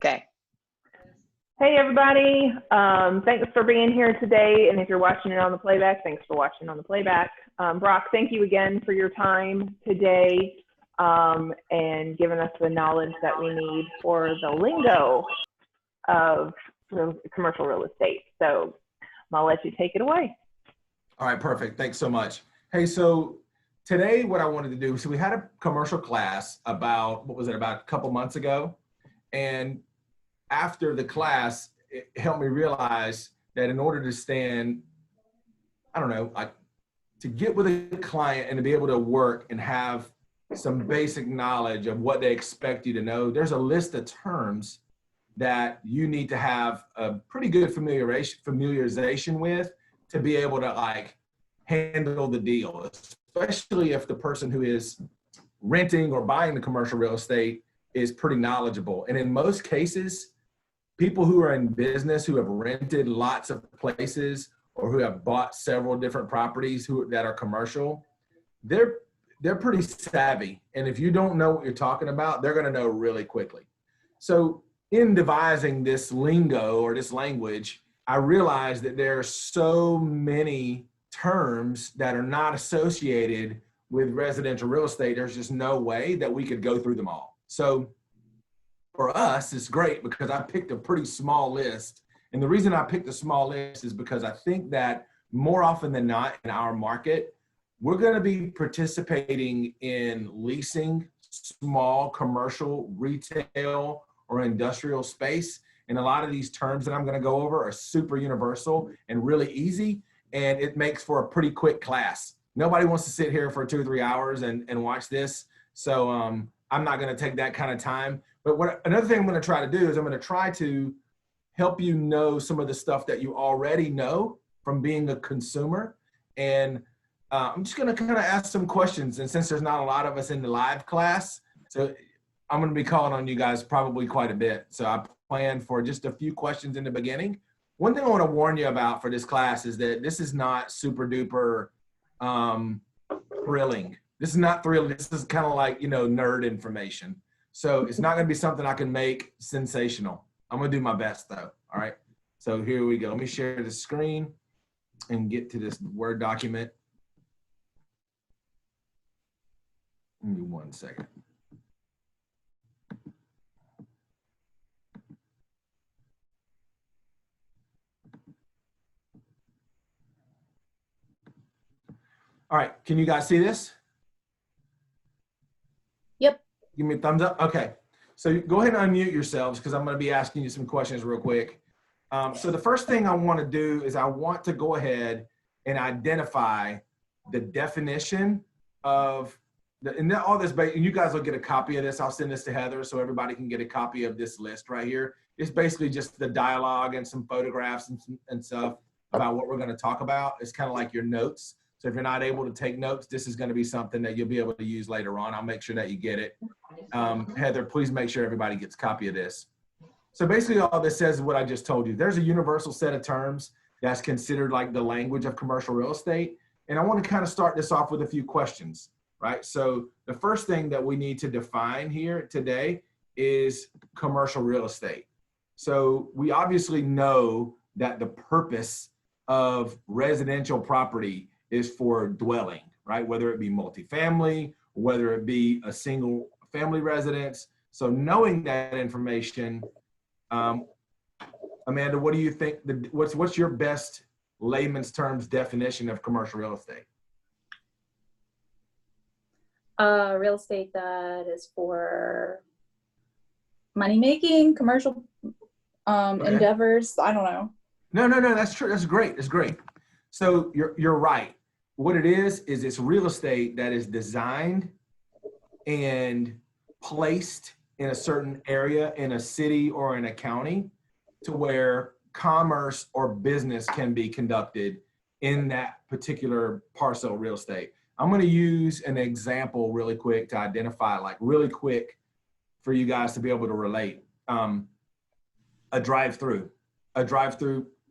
Okay. Hey everybody, thanks for being here today, and if you're watching it on the playback, thanks for watching on the playback. Brock, thank you again for your time today and giving us the knowledge that we need for the lingo of commercial real estate. So I'll let you take it away. All right, perfect. Thanks so much. Hey, so today what I wanted to do, so we had a commercial class about, about a couple months ago. And after the class, it helped me realize that in order to stand, to get with a client and to be able to work and have some basic knowledge of what they expect you to know, there's a list of terms that you need to have a pretty good familiarization with to be able to handle the deal, especially if the person who is renting or buying the commercial real estate is pretty knowledgeable. And in most cases, people who are in business, who have rented lots of places or who have bought several different properties that are commercial, they're pretty savvy. And if you don't know what you're talking about, they're going to know really quickly. So in devising this lingo or this language, I realized that there are so many terms that are not associated with residential real estate. There's just no way that we could go through them all. So for us, it's great because I picked a pretty small list. And the reason I picked a small list is because I think that more often than not in our market, we're going to be participating in leasing small commercial, retail, or industrial space. And a lot of these terms that I'm going to go over are super universal and really easy. And it makes for a pretty quick class. Nobody wants to sit here for 2 or 3 hours and watch this. So I'm not going to take that kind of time. But another thing I'm going to try to do is I'm going to try to help you know some of the stuff that you already know from being a consumer. And I'm just going to kind of ask some questions. And since there's not a lot of us in the live class, so I'm going to be calling on you guys probably quite a bit. So I plan for just a few questions in the beginning. One thing I want to warn you about for this class is that this is not super duper thrilling. This is not thrilling. This is kind of like, nerd information. So it's not going to be something I can make sensational. I'm going to do my best though. All right. So here we go. Let me share the screen and get to this Word document. Give me 1 second. All right, can you guys see this? Yep. Give me a thumbs up. Okay, so go ahead and unmute yourselves because I'm going to be asking you some questions real quick. So the first thing I want to do is I want to go ahead and identify the definition of, and all this, and you guys will get a copy of this. I'll send this to Heather so everybody can get a copy of this list right here. It's basically just the dialogue and some photographs and stuff about what we're going to talk about. It's kind of like your notes. So if you're not able to take notes, this is going to be something that you'll be able to use later on. I'll make sure that you get it. Heather, please make sure everybody gets a copy of this. So basically all this says is what I just told you. There's a universal set of terms that's considered like the language of commercial real estate. And I want to kind of start this off with a few questions, right? So the first thing that we need to define here today is commercial real estate. So we obviously know that the purpose of residential property is for dwelling, right? Whether it be multifamily, whether it be a single family residence. So knowing that information, Amanda, what do you think, what's your best layman's terms definition of commercial real estate? Real estate that is for money making, commercial endeavors. I don't know. No, that's true. That's great. That's great. So you're right. What it is it's real estate that is designed and placed in a certain area in a city or in a county to where commerce or business can be conducted in that particular parcel of real estate. I'm going to use an example really quick to identify, like really quick for you guys to be able to relate. A drive-through,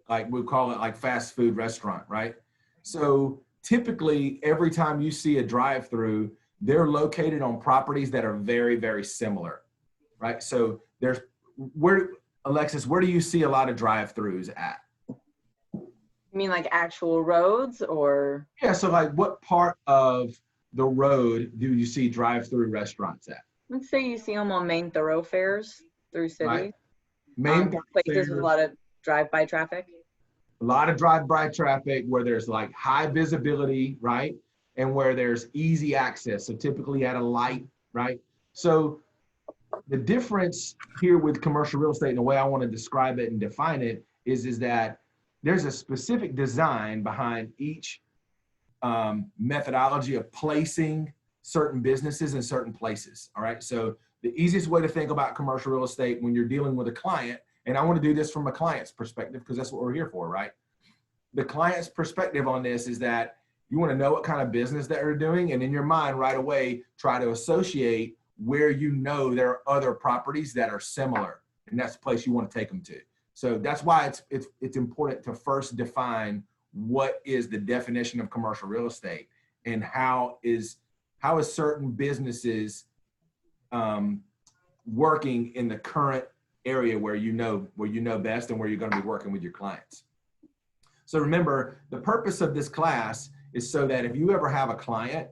like we call it like fast food restaurant, right? So typically every time you see a drive-through, they're located on properties that are very, very similar, right? So Alexis, where do you see a lot of drive-throughs at? You mean like actual roads or? Yeah, so like what part of the road do you see drive-through restaurants at? Let's say you see them on main thoroughfares through cities. Right. Main Places with a lot of drive-by traffic. A lot of drive-by traffic where there's like high visibility, right? And where there's easy access. So typically at a light, right? So the difference here with commercial real estate and the way I want to describe it and define it is that there's a specific design behind each methodology of placing certain businesses in certain places, all right? So the easiest way to think about commercial real estate when you're dealing with a client, and I want to do this from a client's perspective because that's what we're here for, right? The client's perspective on this is that you want to know what kind of business that they're doing, and in your mind right away, try to associate where you know there are other properties that are similar, and that's the place you want to take them to. So that's why it's important to first define what is the definition of commercial real estate and how is certain businesses working in the current area where you know best and where you're going to be working with your clients. So remember, the purpose of this class is so that if you ever have a client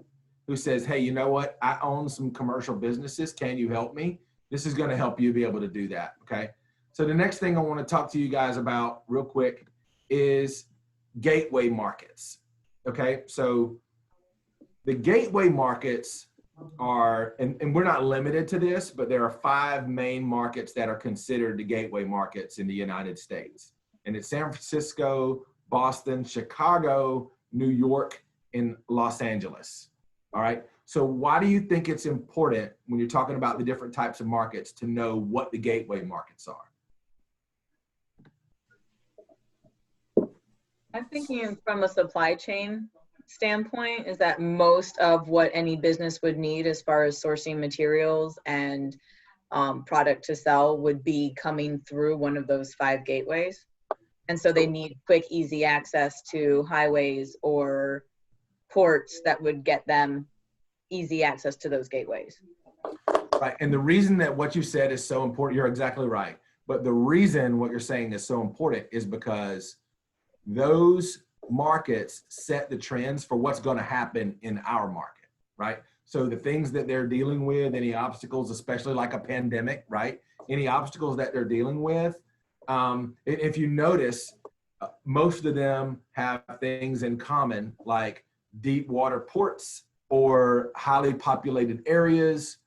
who says, hey, you know what, I own some commercial businesses, can you help me? This is going to help you be able to do that, okay? So the next thing I want to talk to you guys about real quick is gateway markets, okay? So the gateway markets are, and we're not limited to this, but there are 5 main markets that are considered the gateway markets in the United States. And it's San Francisco, Boston, Chicago, New York, and Los Angeles, all right? So why do you think it's important when you're talking about the different types of markets to know what the gateway markets are? I'm thinking from a supply chain standpoint is that most of what any business would need as far as sourcing materials and product to sell would be coming through one of those 5 gateways. And so they need quick, easy access to highways or ports that would get them easy access to those gateways. Right, and the reason that what you said is so important, you're exactly right. But the reason what you're saying is so important is because those markets set the trends for what's going to happen in our market, right? So the things that they're dealing with, any obstacles, especially like a pandemic, right? Any obstacles that they're dealing with, if you notice, most of them have things in common, like deep water ports or highly populated areas,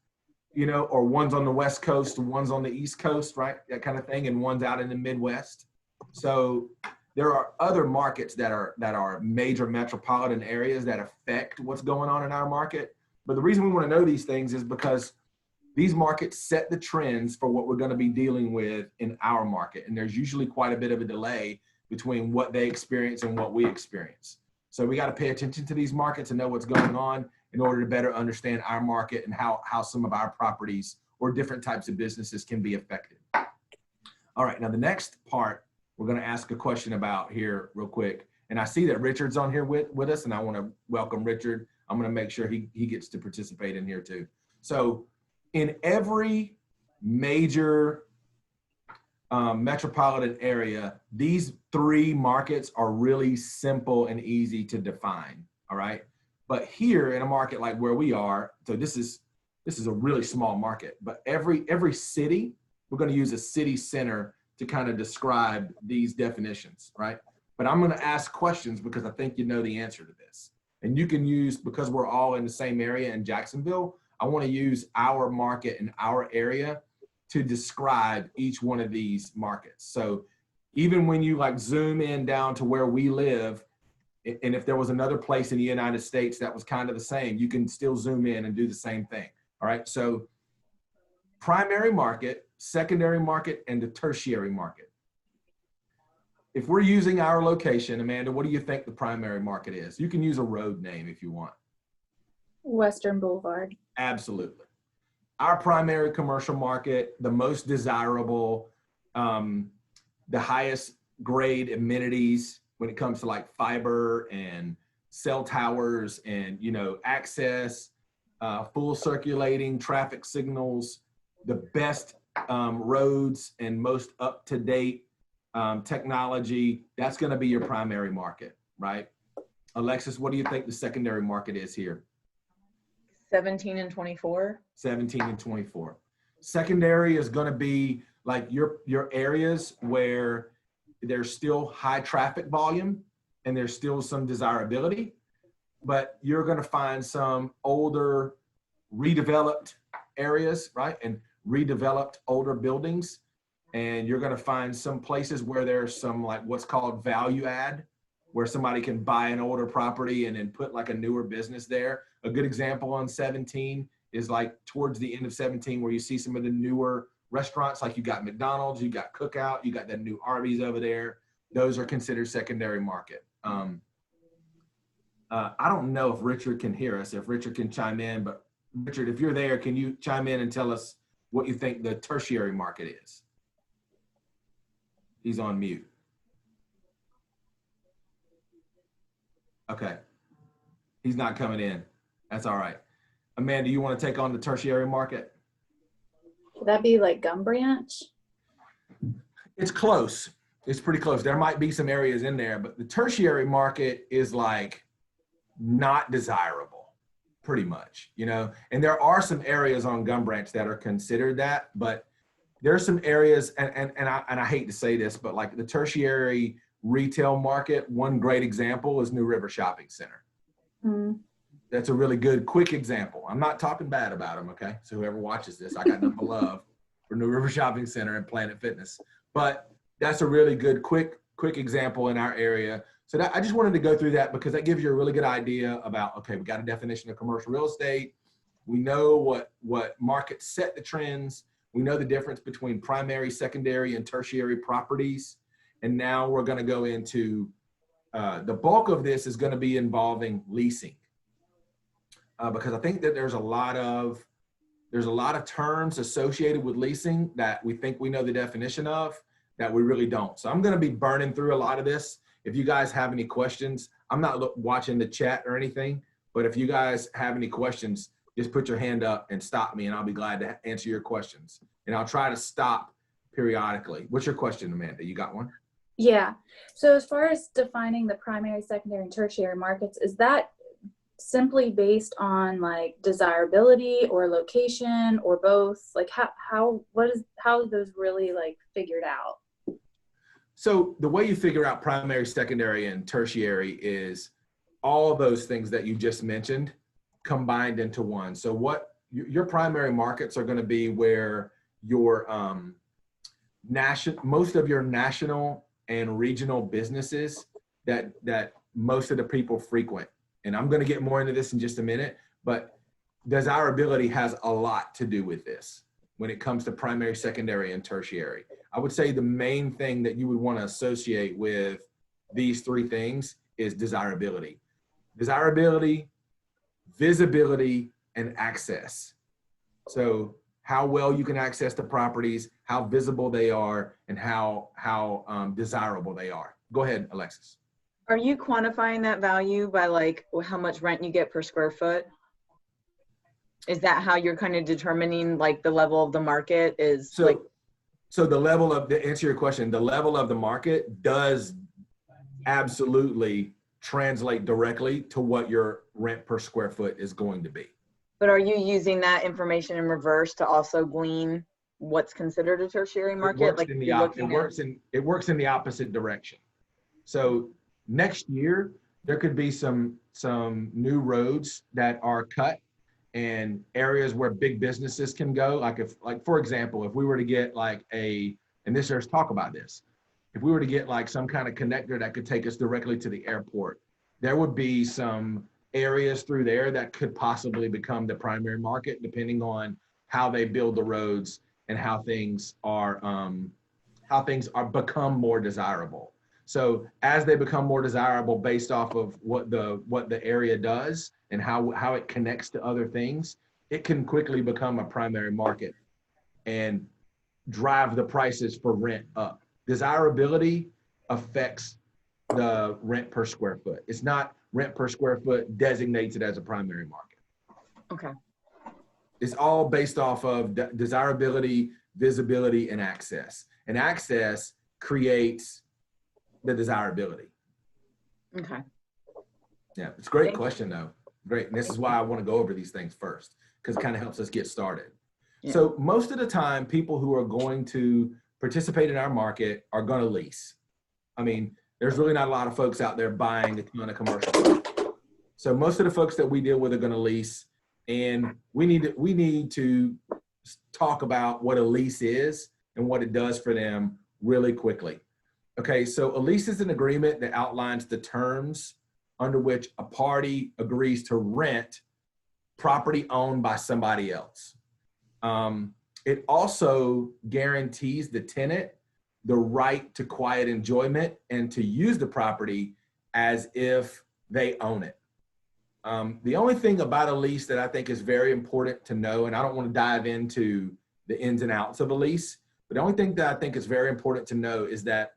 you know, or one's on the West Coast, one's on the East Coast, right? That kind of thing, and one's out in the Midwest. So there are other markets that are major metropolitan areas that affect what's going on in our market. But the reason we want to know these things is because these markets set the trends for what we're going to be dealing with in our market. And there's usually quite a bit of a delay between what they experience and what we experience. So we got to pay attention to these markets and know what's going on in order to better understand our market and how some of our properties or different types of businesses can be affected. All right, now the next part we're going to ask a question about here real quick. And I see that Richard's on here with us, and I want to welcome Richard. I'm going to make sure he gets to participate in here too. So in every major metropolitan area, these 3 markets are really simple and easy to define, all right? But here in a market like where we are, so this is a really small market, but every city, we're going to use a city center to kind of describe these definitions, right? But I'm going to ask questions because I think you know the answer to this. And you can use, because we're all in the same area in Jacksonville, I want to use our market and our area to describe each one of these markets. So even when you like zoom in down to where we live, and if there was another place in the United States that was kind of the same, you can still zoom in and do the same thing. All right. So primary market, secondary market, and the tertiary market. If we're using our location, Amanda, what do you think the primary market is? You can use a road name if you want. Western Boulevard. Absolutely. Our primary commercial market, the most desirable, the highest grade amenities when it comes to like fiber and cell towers and, you know, access, full circulating traffic signals, the best roads and most up-to-date technology, that's going to be your primary market, right? Alexis, what do you think the secondary market is here? 17 and 24. 17 and 24. Secondary is going to be like your areas where there's still high traffic volume and there's still some desirability, but you're going to find some older redeveloped areas, right? And redeveloped older buildings. And you're going to find some places where there's some like what's called value add, where somebody can buy an older property and then put like a newer business there. A good example on 17 is like towards the end of 17, where you see some of the newer restaurants, like you got McDonald's, you got Cookout, you got that new Arby's over there. Those are considered secondary market. I don't know if Richard can hear us, if Richard can chime in, but Richard, if you're there, can you chime in and tell us what you think the tertiary market is? He's on mute. Okay. He's not coming in. That's all right. Amanda, you want to take on the tertiary market? Would that be like Gum Branch? It's close. It's pretty close. There might be some areas in there, but the tertiary market is like not desirable, pretty much, you know? And there are some areas on Gum Branch that are considered that, but there's some areas, and I hate to say this, but like the tertiary retail market, one great example is New River Shopping Center. Mm. That's a really good, quick example. I'm not talking bad about them, okay? So whoever watches this, I got nothing but love for New River Shopping Center and Planet Fitness. But that's a really good, quick example in our area. So that, I just wanted to go through that because that gives you a really good idea about, okay, we got a definition of commercial real estate. We know what markets set the trends. We know the difference between primary, secondary, and tertiary properties. And now we're going to go into the bulk of this is going to be involving leasing, because I think that there's a lot of terms associated with leasing that we think we know the definition of that we really don't. So I'm going to be burning through a lot of this. If you guys have any questions, I'm not watching the chat or anything, but if you guys have any questions, just put your hand up and stop me, and I'll be glad to answer your questions. And I'll try to stop periodically. What's your question, Amanda? You got one? Yeah. So as far as defining the primary, secondary, and tertiary markets, is that simply based on like desirability or location or both? Like how are those really like figured out? So the way you figure out primary, secondary, and tertiary is all those things that you just mentioned combined into one. So what your primary markets are going to be where your most of your national and regional businesses that most of the people frequent. And I'm going to get more into this in just a minute, but desirability has a lot to do with this when it comes to primary, secondary, and tertiary. I would say the main thing that you would want to associate with these three things is desirability. Desirability, visibility, and access. So how well you can access the properties, how visible they are, and how desirable they are. Go ahead, Alexis. Are you quantifying that value by like how much rent you get per square foot? Is that how you're kind of determining like the level of the market is? So the level of, to answer your question, the level of the market does absolutely translate directly to what your rent per square foot is going to be. But are you using that information in reverse to also glean what's considered a tertiary market? It works in the opposite direction. So next year, there could be some new roads that are cut and areas where big businesses can go. Like for example, if we were to get like there's talk about this, if we were to get like some kind of connector that could take us directly to the airport, there would be some areas through there that could possibly become the primary market, depending on how they build the roads and how things are become more desirable. So as they become more desirable based off of what the area does and how it connects to other things, it can quickly become a primary market and drive the prices for rent up. Desirability affects the rent per square foot. It's not rent per square foot designates it as a primary market. Okay. It's all based off of desirability visibility, and access. And access creates the desirability. Okay. Yeah, it's a great Thank question though. Great. And this is why I want to go over these things first, because it kind of helps us get started. Yeah. So most of the time, people who are going to participate in our market are going to lease. I mean, there's really not a lot of folks out there buying a ton of commercial property. So most of the folks that we deal with are going to lease, and we need to talk about what a lease is and what it does for them really quickly. Okay, so a lease is an agreement that outlines the terms under which a party agrees to rent property owned by somebody else. It also guarantees the tenant the right to quiet enjoyment and to use the property as if they own it. The only thing about a lease that I think is very important to know, and I don't want to dive into the ins and outs of a lease, but the only thing that I think is very important to know is that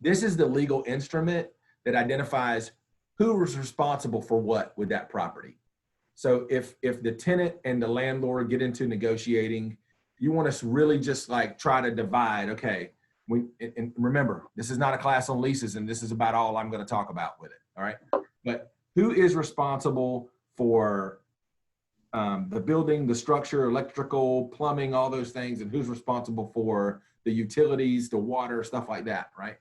this is the legal instrument that identifies who is responsible for what with that property. So if the tenant and the landlord get into negotiating, you want to really just like try to divide, okay, and remember, this is not a class on leases, and this is about all I'm going to talk about with it, all right? But who is responsible for the building, the structure, electrical, plumbing, all those things, and who's responsible for the utilities, the water, stuff like that, right?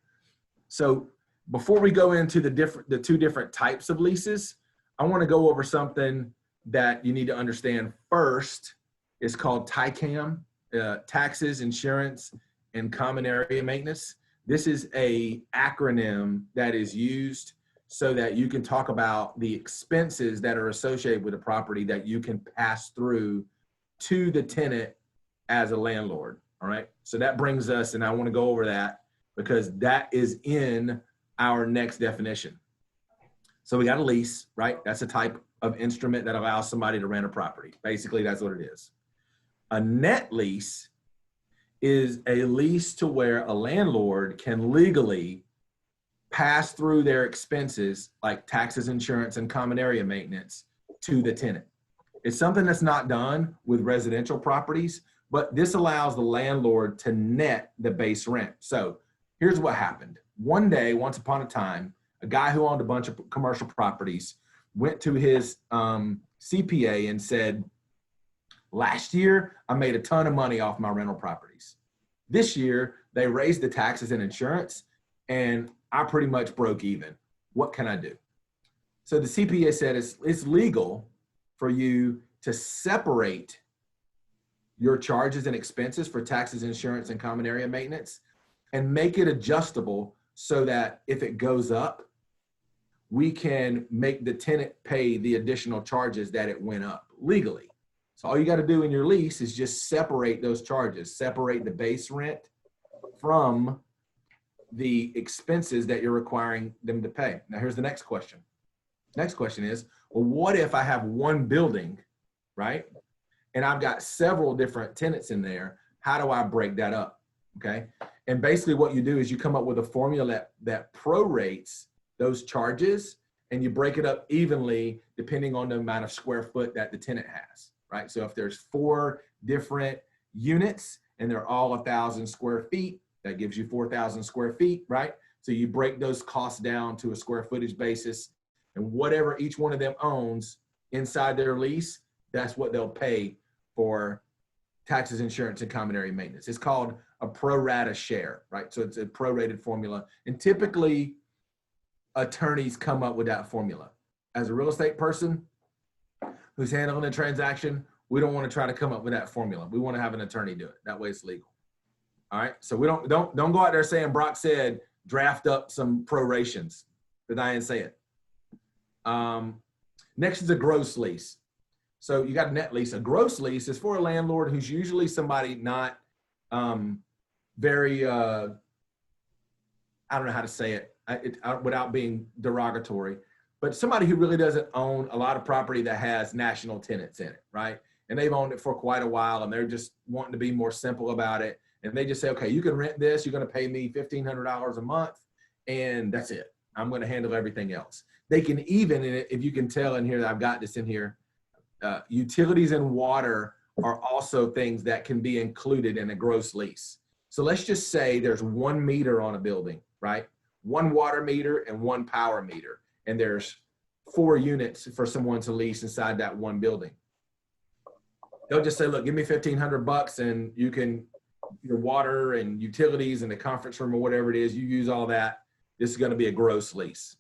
So before we go into the two different types of leases, I want to go over something that you need to understand first. It's called TICAM, taxes, insurance, and common area maintenance. This is a acronym that is used so that you can talk about the expenses that are associated with a property that you can pass through to the tenant as a landlord, all right? So that brings us, and I want to go over that because that is in our next definition. So we got a lease, right? That's a type of instrument that allows somebody to rent a property. Basically, that's what it is. A net lease is a lease to where a landlord can legally pass through their expenses like taxes, insurance, and common area maintenance to the tenant. It's something that's not done with residential properties, but this allows the landlord to net the base rent. So here's what happened. One day, once upon a time, a guy who owned a bunch of commercial properties went to his CPA and said, last year, I made a ton of money off my rental properties. This year, they raised the taxes and insurance, and I pretty much broke even. What can I do? So the CPA said it's legal for you to separate your charges and expenses for taxes, insurance, and common area maintenance and make it adjustable so that if it goes up, we can make the tenant pay the additional charges that it went up legally. So all you got to do in your lease is just separate those charges, separate the base rent from the expenses that you're requiring them to pay. Now, here's the next question. Next question is, well, what if I have one building, right? And I've got several different tenants in there. How do I break that up? Okay. And basically what you do is you come up with a formula that prorates those charges and you break it up evenly depending on the amount of square foot that the tenant has, right? So if there's 4 different units and they're all 1,000 square feet, that gives you 4,000 square feet, right? So you break those costs down to a square footage basis, and whatever each one of them owns inside their lease, that's what they'll pay for taxes, insurance, and common area maintenance. It's called a pro rata share, right? So it's a prorated formula. And typically, attorneys come up with that formula. As a real estate person who's handling a transaction, we don't want to try to come up with that formula. We want to have an attorney do it. That way it's legal. All right. So we don't go out there saying Brock said draft up some prorations, because I didn't say it. Next is a gross lease. So you got a net lease. A gross lease is for a landlord who's usually somebody not very, I don't know how to say it, without being derogatory, but somebody who really doesn't own a lot of property that has national tenants in it, right? And they've owned it for quite a while and they're just wanting to be more simple about it. And they just say, okay, you can rent this, you're going to pay me $1,500 a month, and that's it. I'm going to handle everything else. They can even, if you can tell in here that I've got this in here, utilities and water are also things that can be included in a gross lease. So let's just say there's 1 meter on a building, right? 1 water meter and 1 power meter. And there's 4 units for someone to lease inside that one building. They'll just say, look, give me $1,500 and you can, your water and utilities and the conference room or whatever it is, you use all that. This is going to be a gross lease.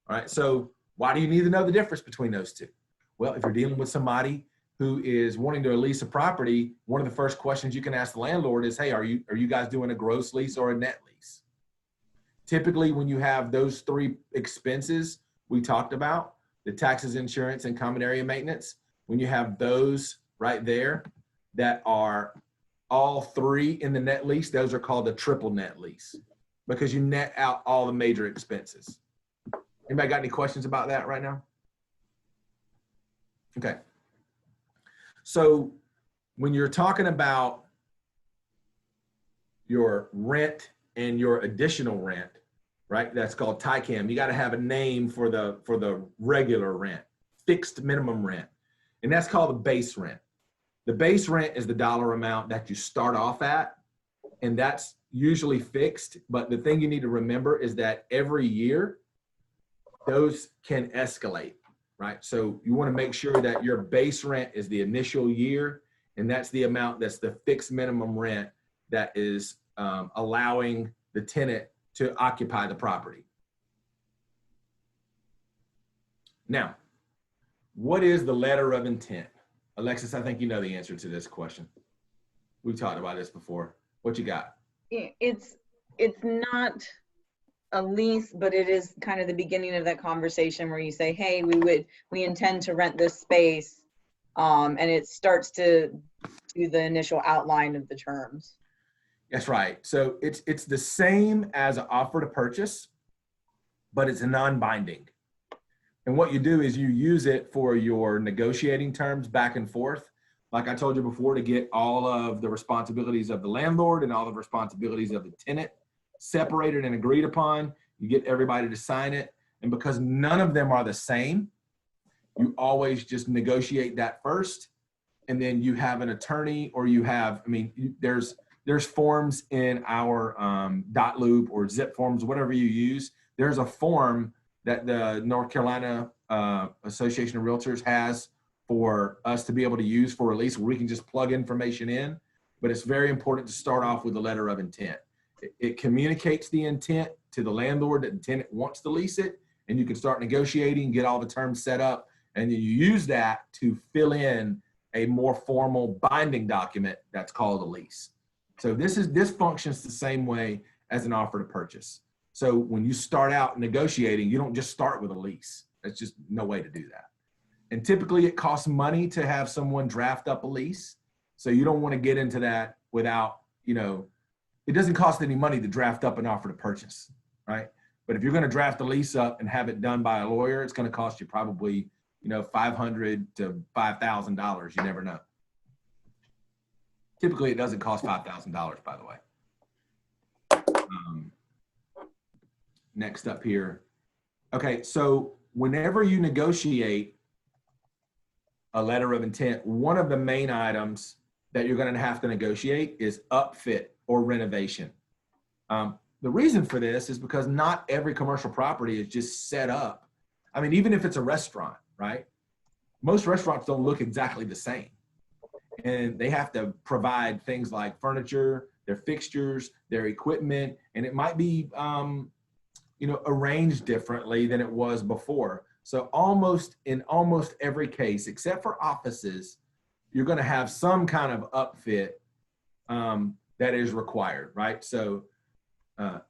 All right. So why do you need to know the difference between those two? Well, if you're dealing with somebody who is wanting to lease a property, one of the first questions you can ask the landlord is, hey, are you guys doing a gross lease or a net lease? Typically, when you have those 3 expenses we talked about, the taxes, insurance, and common area maintenance, when you have those right there that are all 3 in the net lease, those are called a triple net lease because you net out all the major expenses. Anybody got any questions about that right now? Okay. So when you're talking about your rent and your additional rent, right? That's called TICAM. You got to have a name for the regular rent, fixed minimum rent. And that's called the base rent. The base rent is the dollar amount that you start off at, and that's usually fixed. But the thing you need to remember is that every year, those can escalate, right? So you want to make sure that your base rent is the initial year, and that's the amount that's the fixed minimum rent that is allowing the tenant to occupy the property. Now, what is the letter of intent? Alexis, I think you know the answer to this question. We've talked about this before. What you got? It's not a lease, but it is kind of the beginning of that conversation where you say, hey, we intend to rent this space, and it starts to do the initial outline of the terms. That's right. So it's the same as an offer to purchase, but it's a non-binding. And what you do is you use it for your negotiating terms back and forth. Like I told you before, to get all of the responsibilities of the landlord and all the responsibilities of the tenant separated and agreed upon. You get everybody to sign it. And because none of them are the same, you always just negotiate that first. And then you have an attorney, or you have, there's forms in our dot loop or zip forms, whatever you use. There's a form that the North Carolina Association of Realtors has for us to be able to use for release, where we can just plug information in. But it's very important to start off with a letter of intent. It communicates the intent to the landlord that the tenant wants to lease it, and you can start negotiating, get all the terms set up, and then you use that to fill in a more formal binding document that's called a lease. So this functions the same way as an offer to purchase. So when you start out negotiating, you don't just start with a lease. That's just no way to do that. And typically it costs money to have someone draft up a lease. So you don't want to get into that without, it doesn't cost any money to draft up an offer to purchase, right? But if you're going to draft a lease up and have it done by a lawyer, it's going to cost you probably, $500 to $5,000. You never know. Typically, it doesn't cost $5,000, by the way. Next up here. Okay, so whenever you negotiate a letter of intent, one of the main items that you're going to have to negotiate is upfit or renovation. The reason for this is because not every commercial property is just set up. Even if it's a restaurant, right? Most restaurants don't look exactly the same. And they have to provide things like furniture, their fixtures, their equipment, and it might be, arranged differently than it was before. So in almost every case, except for offices, you're going to have some kind of upfit that is required, right? So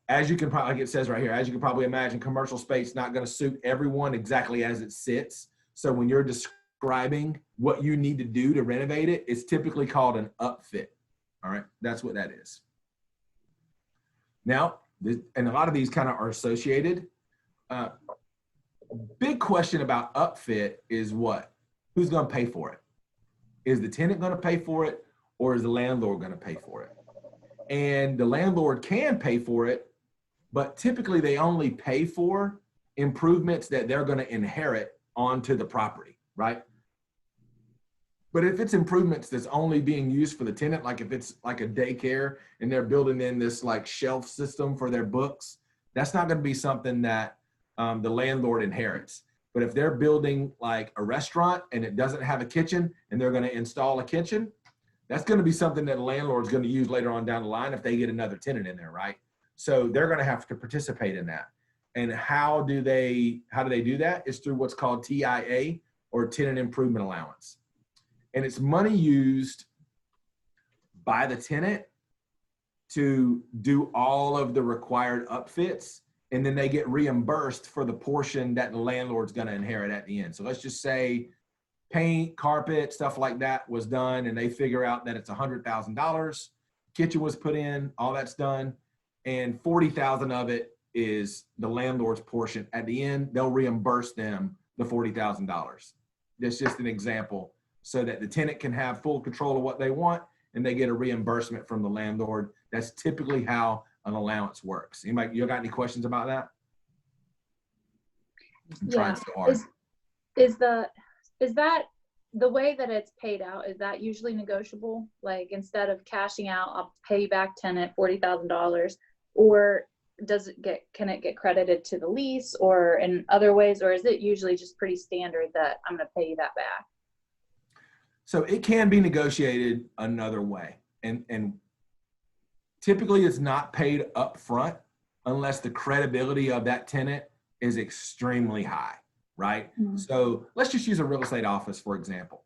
as you can probably, like it says right here, as you can probably imagine, commercial space not going to suit everyone exactly as it sits. So when you're describing what you need to do to renovate it, it's typically called an upfit. All right, that's what that is. Now, and a lot of these kind of are associated. Big question about upfit is what? Who's going to pay for it? Is the tenant going to pay for it, or is the landlord going to pay for it? And the landlord can pay for it, but typically they only pay for improvements that they're going to inherit onto the property, right? But if it's improvements that's only being used for the tenant, like if it's like a daycare and they're building in this like shelf system for their books, that's not going to be something that the landlord inherits. But if they're building like a restaurant and it doesn't have a kitchen and they're going to install a kitchen, that's going to be something that the landlord's going to use later on down the line if they get another tenant in there, right? So they're going to have to participate in that. And how do they do that? It's through what's called TIA, or tenant improvement allowance. And it's money used by the tenant to do all of the required upfits, and then they get reimbursed for the portion that the landlord's going to inherit at the end. So let's just say paint, carpet, stuff like that was done, and they figure out that it's $100,000. Kitchen was put in, all that's done, and $40,000 of it is the landlord's portion. At the end, they'll reimburse them the $40,000. That's just an example, so that the tenant can have full control of what they want, and they get a reimbursement from the landlord. That's typically how an allowance works. Anybody, you got any questions about that? I'm trying so hard. Is that the way that it's paid out? Is that usually negotiable? Like, instead of cashing out, I'll pay back tenant $40,000, or can it get credited to the lease or in other ways, or is it usually just pretty standard that I'm going to pay you that back? So it can be negotiated another way, and typically it's not paid up front unless the credibility of that tenant is extremely high, right? Mm-hmm. So let's just use a real estate office, for example.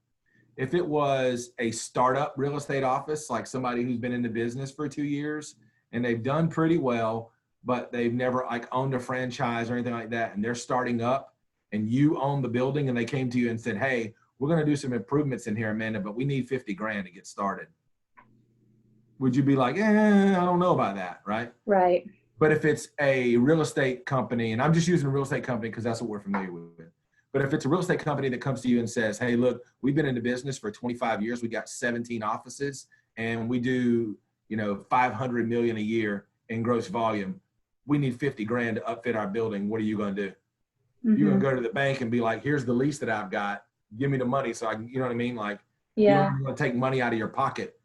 If it was a startup real estate office, like somebody who's been in the business for 2 years and they've done pretty well, but they've never like owned a franchise or anything like that, and they're starting up, and you own the building, and they came to you and said, hey, we're going to do some improvements in here, Amanda, but we need 50 grand to get started. Would you be like, I don't know about that, right? Right. But if it's a real estate company, and I'm just using a real estate company because that's what we're familiar with. But if it's a real estate company that comes to you and says, hey, look, we've been in the business for 25 years. We got 17 offices, and we do, $500 million a year in gross volume. We need 50 grand to upfit our building. What are you going to do? Mm-hmm. You're going to go to the bank and be like, here's the lease that I've got. Give me the money so I can, you know what I mean? Like, yeah. You don't want to take money out of your pocket.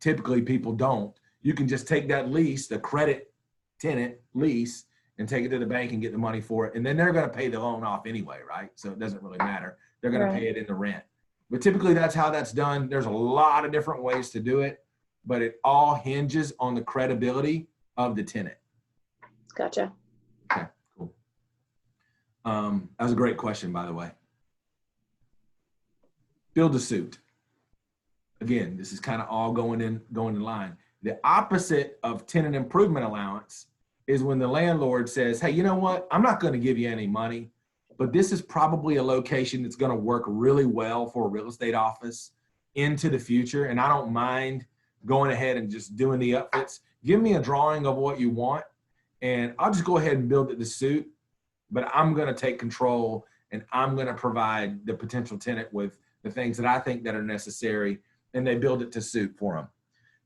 Typically people don't. You can just take that lease, the credit tenant lease, and take it to the bank and get the money for it. And then they're going to pay the loan off anyway, right? So it doesn't really matter. They're going to pay it in the rent. But typically that's how that's done. There's a lot of different ways to do it, but it all hinges on the credibility of the tenant. Gotcha. Okay, cool. That was a great question, by the way. Build to suit. Again, this is kind of all going in line. The opposite of tenant improvement allowance is when the landlord says, hey, you know what? I'm not going to give you any money, but this is probably a location that's going to work really well for a real estate office into the future. And I don't mind going ahead and just doing the upfits. Give me a drawing of what you want, and I'll just go ahead and build it to suit, but I'm going to take control, and I'm going to provide the potential tenant with the things that I think that are necessary, and they build it to suit for them.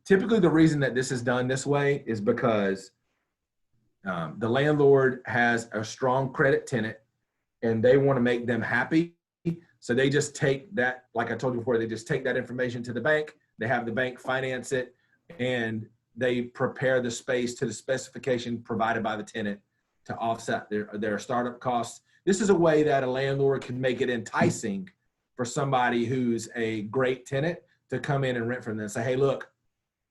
Typically, the reason that this is done this way is because the landlord has a strong credit tenant, and they want to make them happy. So they just take that, like I told you before, they just take that information to the bank. They have the bank finance it, and they prepare the space to the specification provided by the tenant to offset their startup costs. This is a way that a landlord can make it enticing for somebody who's a great tenant to come in and rent from them and say, hey, look,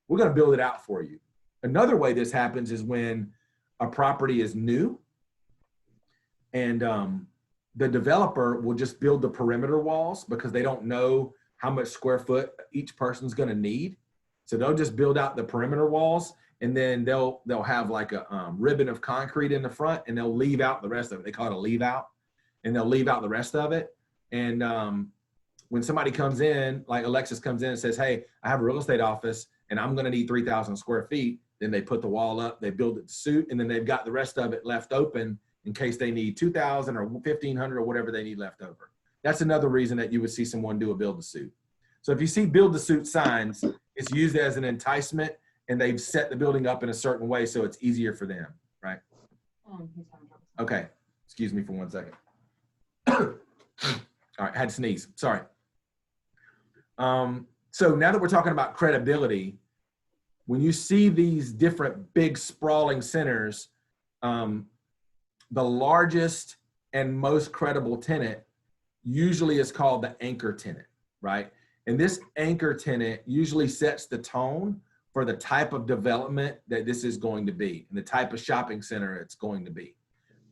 we're going to build it out for you. Another way this happens is when a property is new, and the developer will just build the perimeter walls because they don't know how much square foot each person's going to need. So they'll just build out the perimeter walls, and then they'll have like a ribbon of concrete in the front, and they'll leave out the rest of it. They call it a leave out, and they'll leave out the rest of it. And when somebody comes in, like Alexis comes in and says, hey, I have a real estate office and I'm going to need 3,000 square feet. Then they put the wall up, they build it to suit, and then they've got the rest of it left open in case they need 2,000 or 1,500 or whatever they need left over. That's another reason that you would see someone do a build to suit. So if you see build to suit signs, it's used as an enticement, and they've set the building up in a certain way so it's easier for them, right? Okay, excuse me for 1 second. All right, had to sneeze, sorry. So now that we're talking about credibility, when you see these different big sprawling centers, the largest and most credible tenant usually is called the anchor tenant, right? And this anchor tenant usually sets the tone for the type of development that this is going to be and the type of shopping center it's going to be.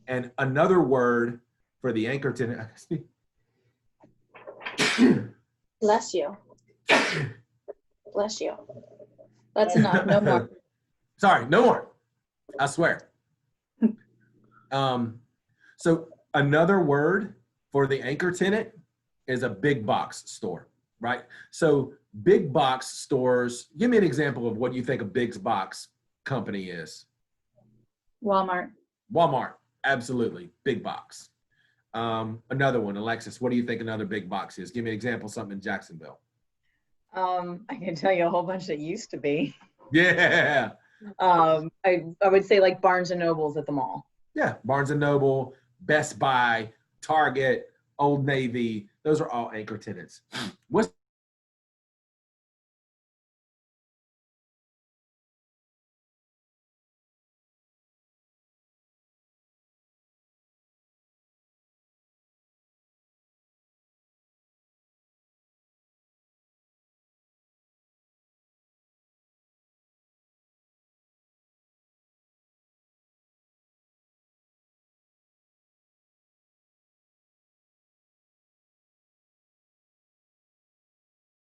And another word for the anchor tenant, Bless you. Bless you. That's enough. No more. Sorry, no more. I swear. So another word for the anchor tenant is a big box store, right? So big box stores, give me an example of what you think a big box company is. Walmart. Walmart, absolutely, big box. Another one, Alexis, what do you think another big box is? Give me an example, something in Jacksonville. I can tell you a whole bunch that used to be. Yeah. I would say like Barnes and Nobles at the mall. Yeah, Barnes and Noble, Best Buy, Target, Old Navy, those are all anchor tenants. What's